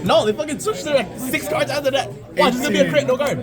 No, they fucking switched to like 6 cards after that. Watch, it's gonna be a crit, no guard.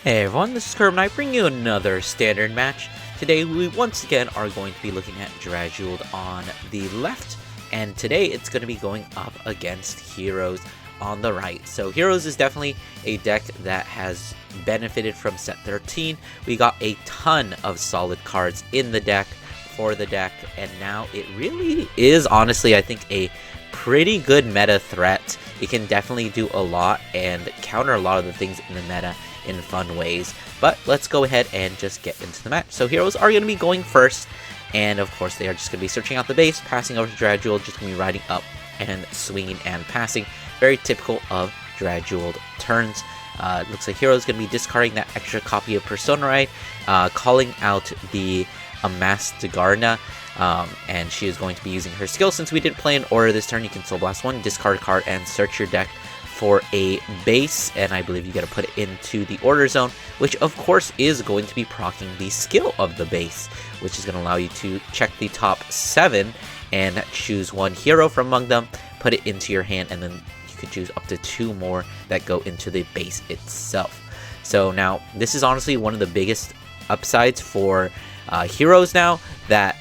Hey everyone, this is Curb and I bring you another standard match. Today we once again are going to be looking at Drajeweled on the left, and today it's going to be going up against Heroes on the right. So Heroes is definitely a deck that has benefited from set 13. We got a ton of solid cards in the deck for the deck, and now it really is honestly I think a pretty good meta threat. It can definitely do a lot and counter a lot of the things in the meta in fun ways. But let's go ahead and just get into the match. So Heroes are going to be going first, and of course they are just going to be searching out the base, passing over to Dragel, just going to be riding up and swinging and passing. Very typical of Drajeweled turns. Looks like Heroes going to be discarding that extra copy of Persona Ride, calling out the Amastagarna, and she is going to be using her skill. Since we didn't play in order this turn, you can Soul Blast 1, discard a card, and search your deck for a base, and I believe you got to put it into the order zone, which of course is going to be proccing the skill of the base, which is going to allow you to check the top 7 and choose one hero from among them, put it into your hand, and then you could choose up to 2 more that go into the base itself. So now this is honestly one of the biggest upsides for Heroes now, that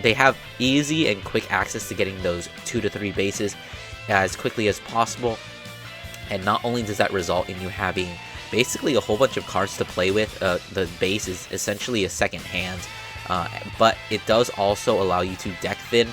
they have easy and quick access to getting those 2 to 3 bases as quickly as possible. And not only does that result in you having basically a whole bunch of cards to play with, the base is essentially a second hand, but it does also allow you to deck thin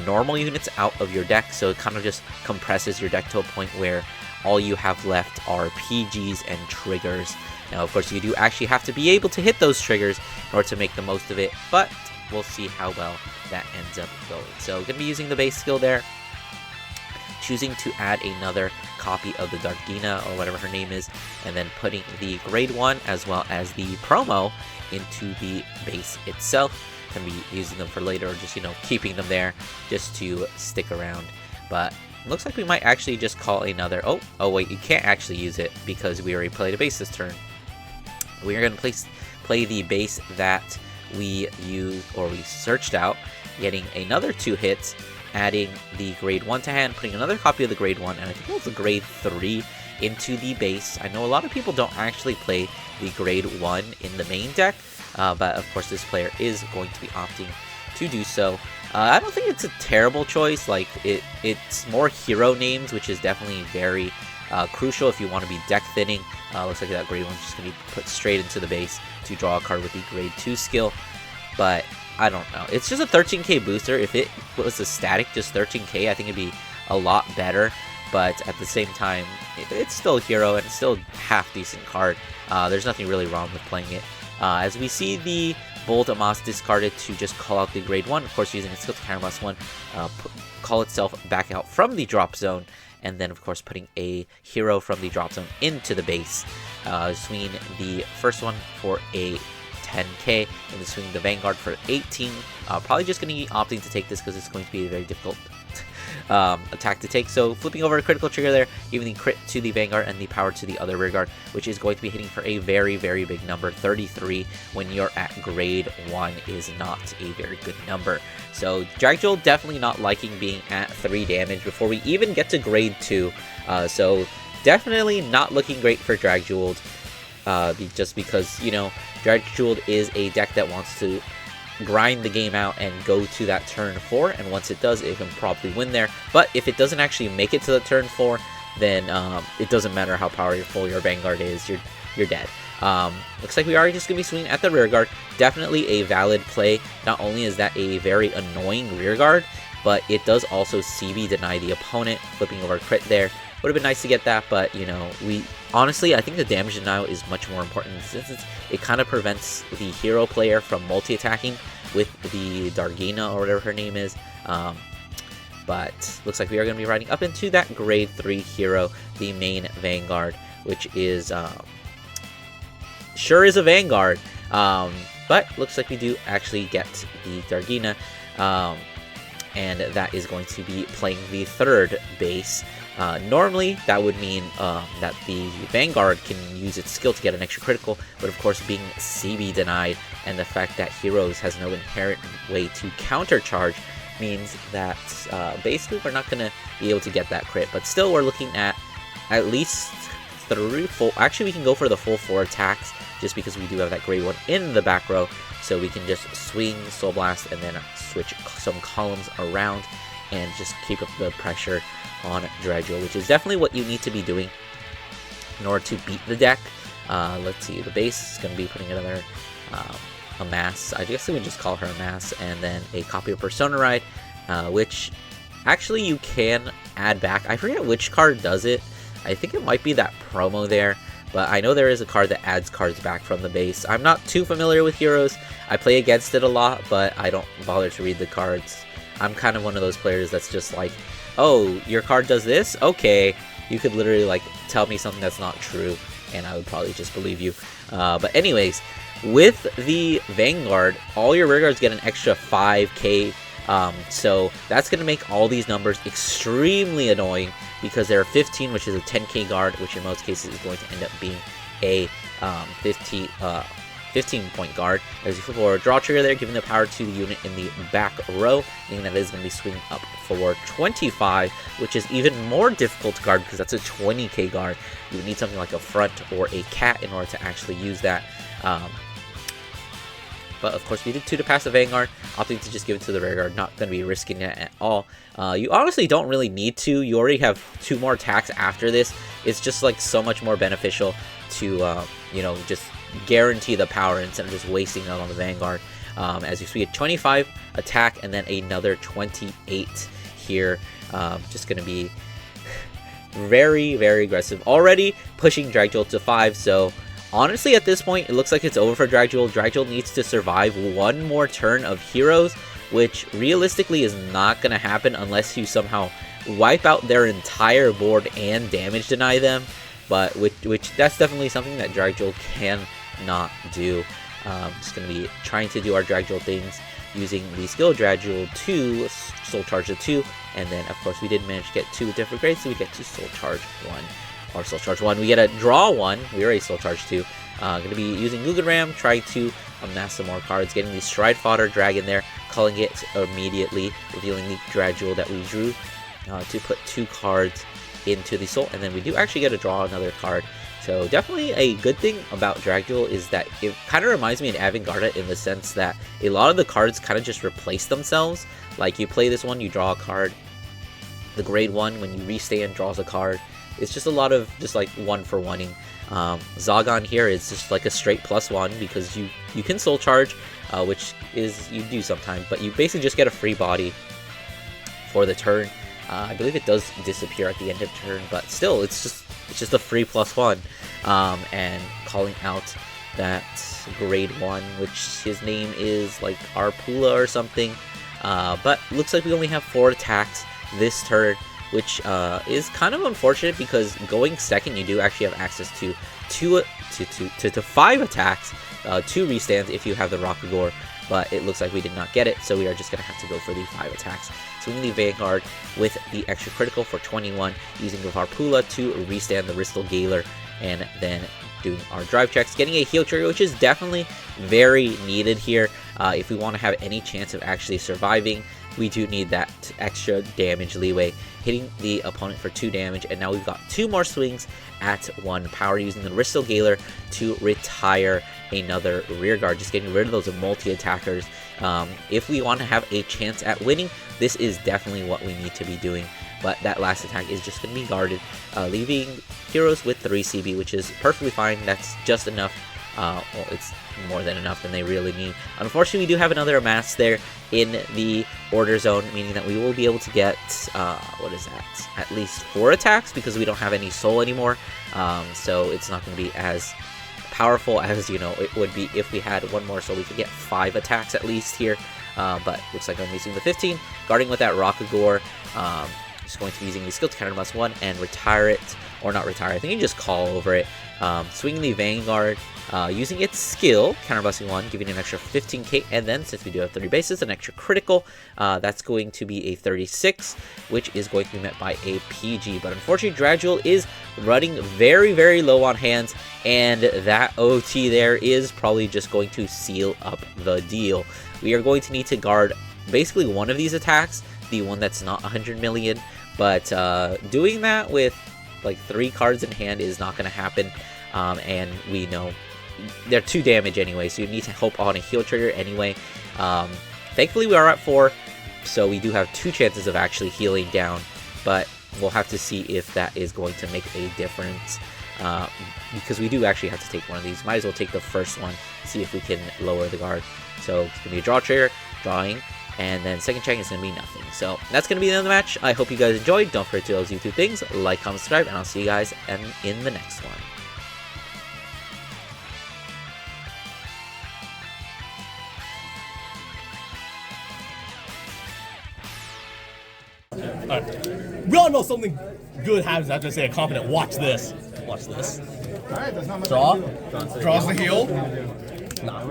normal units out of your deck, so it kind of just compresses your deck to a point where all you have left are PGs and triggers. Now of course you do actually have to be able to hit those triggers in order to make the most of it, but we'll see how well that ends up going. So going to be using the base skill there, choosing to add another copy of the Dargina or whatever her name is, and then putting the grade 1 as well as the promo into the base itself. Can be using them for later, or just, you know, keeping them there just to stick around. But looks like we might actually just call another. Oh wait, you can't actually use it because we already played a base this turn. We are going to play the base that we used, or we searched out, getting another 2 hits, adding the grade 1 to hand, putting another copy of the grade 1, and I think it was the grade 3 into the base. I know a lot of people don't actually play the grade 1 in the main deck, but of course this player is going to be opting to do so. I don't think it's a terrible choice. Like, it's more hero names, which is definitely very crucial if you want to be deck thinning. Looks like that grade 1 is just going to be put straight into the base to draw a card with the grade 2 skill, but I don't know. It's just a 13k booster. If it was a static, just 13k, I think it'd be a lot better. But at the same time, it's still a hero and it's still a half decent card. There's nothing really wrong with playing it. As we see the Bold Amas discarded to just call out the grade 1. Of course, using a skill to counterblast 1, call itself back out from the drop zone. And then, of course, putting a hero from the drop zone into the base. Swinging the first one for a 10k, and then swinging the Vanguard for 18. Probably just going to be opting to take this because it's going to be a very difficult attack to take. So flipping over a critical trigger there, giving the crit to the Vanguard and the power to the other rearguard, which is going to be hitting for a very, very big number. 33 when you're at grade 1 is not a very good number. So Dragel definitely not liking being at 3 damage before we even get to grade 2. So definitely not looking great for Drageweled, just because, you know, Drageweled is a deck that wants to grind the game out and go to that turn 4, and once it does, it can probably win there. But if it doesn't actually make it to the turn 4, then it doesn't matter how powerful your Vanguard is, you're dead. Looks like we are just going to be swinging at the rearguard. Definitely a valid play. Not only is that a very annoying rearguard, but it does also CB deny the opponent. Flipping over crit there. Would have been nice to get that, but, you know, honestly, I think the damage denial is much more important since it kind of prevents the hero player from multi-attacking with the Dargina or whatever her name is. But looks like we are going to be riding up into that grade 3 hero, the main Vanguard, which is sure is a Vanguard, but looks like we do actually get the Dargina, and that is going to be playing the third base. Normally, that would mean that the Vanguard can use its skill to get an extra critical, but of course being CB denied and the fact that Heroes has no inherent way to countercharge means that basically we're not going to be able to get that crit, but still we're looking at least 3 full, actually we can go for the full 4 attacks just because we do have that grade 1 in the back row, so we can just swing Soul Blast and then switch some columns around and just keep up the pressure on Dragel, which is definitely what you need to be doing in order to beat the deck. Let's see, the base is going to be putting another a mass, I guess we would just call her a mass, and then a copy of Persona Ride, which actually you can add back. I forget which card does it. I think it might be that promo there, but I know there is a card that adds cards back from the base. I'm not too familiar with Heroes. I play against it a lot, but I don't bother to read the cards. I'm kind of one of those players that's just like, oh, your card does this? Okay. You could literally like tell me something that's not true, and I would probably just believe you. But anyways, with the Vanguard, all your rear guards get an extra 5k. So that's going to make all these numbers extremely annoying because there are 15, which is a 10k guard, which in most cases is going to end up being a 15-point guard. As you flip forward, draw trigger there, giving the power to the unit in the back row, meaning that it is going to be swinging up for 25, which is even more difficult to guard because that's a 20k guard. You would need something like a front or a cat in order to actually use that. But of course we did 2 to pass the Vanguard, opting to just give it to the rear guard, not going to be risking it at all. You honestly don't really need to. You already have 2 more attacks after this. It's just like so much more beneficial to, you know, just guarantee the power instead of just wasting it on the Vanguard. As you see, a 25 attack and then another 28 here. Just going to be very, very aggressive. Already pushing Dragel to 5, so honestly, at this point, it looks like it's over for Dragel. Dragel needs to survive 1 more turn of Heroes, which realistically is not going to happen unless you somehow wipe out their entire board and damage deny them. But which that's definitely something that Dragel cannot do. Just going to be trying to do our Dragel things using the skill Dragel 2, Soul Charge the 2, and then of course we did manage to get 2 different grades, so we get to Soul Charge 1. Or Soul Charge 1. We get a draw 1. We already Soul Charge 2. Going to be using Mugen Ram, trying to amass some more cards, getting the Stride Fodder Dragon there, calling it immediately, revealing the Dragel that we drew to put 2 cards into the Soul, and then we do actually get to draw another card. So definitely a good thing about Dragel is that it kind of reminds me of Vanguard in the sense that a lot of the cards kind of just replace themselves. Like you play this one, you draw a card. The grade 1, when you restand, draws a card. It's just a lot of just like 1-for-1ing. Zagon here is just like a straight +1 because you can Soul Charge, which is you do sometimes, but you basically just get a free body for the turn. I believe it does disappear at the end of turn, but still, it's just a free +1. And calling out that grade 1, which his name is like Arpula or something. But looks like we only have 4 attacks this turn, which is kind of unfortunate because going second, you do actually have access to 5 attacks, 2 restands if you have the Rockagore, but it looks like we did not get it, so we are just going to have to go for the 5 attacks. Swinging the Vanguard with the extra critical for 21, using the Harpula to restand the Ristal Galer, and then doing our drive checks, getting a heal trigger, which is definitely very needed here. If we want to have any chance of actually surviving, we do need that extra damage leeway, hitting the opponent for 2 damage, and now we've got 2 more swings at 1 power, using the Ristal Galer to retire another rear guard, just getting rid of those multi-attackers. If we want to have a chance at winning, this is definitely what we need to be doing, but that last attack is just going to be guarded, leaving Heroes with 3 CB, which is perfectly fine. That's just enough. Well, it's more than enough than they really need. Unfortunately, we do have another amass there in the order zone, meaning that we will be able to get, what is that, at least 4 attacks because we don't have any soul anymore. So it's not going to be as powerful as, you know, it would be if we had 1 more, so we could get 5 attacks at least here. But looks like I'm using the 15, guarding with that Rockagore. Just going to be using the skill to counter +1 and retire it, or not retire, I think you just call over it. Swinging the Vanguard, using its skill, counterbusting 1, giving an extra 15k, and then since we do have 30 bases, an extra critical, that's going to be a 36, which is going to be met by a PG. But unfortunately, Dragel is running very, very low on hands, and that OT there is probably just going to seal up the deal. We are going to need to guard basically one of these attacks, the one that's not 100 million, but doing that with like 3 cards in hand is not going to happen, and we know they're 2 damage anyway, so you need to hope on a heal trigger anyway. Thankfully we are at 4, so we do have 2 chances of actually healing down, but we'll have to see if that is going to make a difference, because we do actually have to take one of these. Might as well take the first one, see if we can lower the guard. So it's going to be a draw trigger, drawing, and then second check is going to be nothing. So that's going to be the end of the match. I hope you guys enjoyed. Don't forget to do those YouTube things. Like, comment, subscribe, and I'll see you guys in the next one. Alright. We all know something good happens after say a confident. Watch this. Watch this. Draw. Draws the heel. Nah.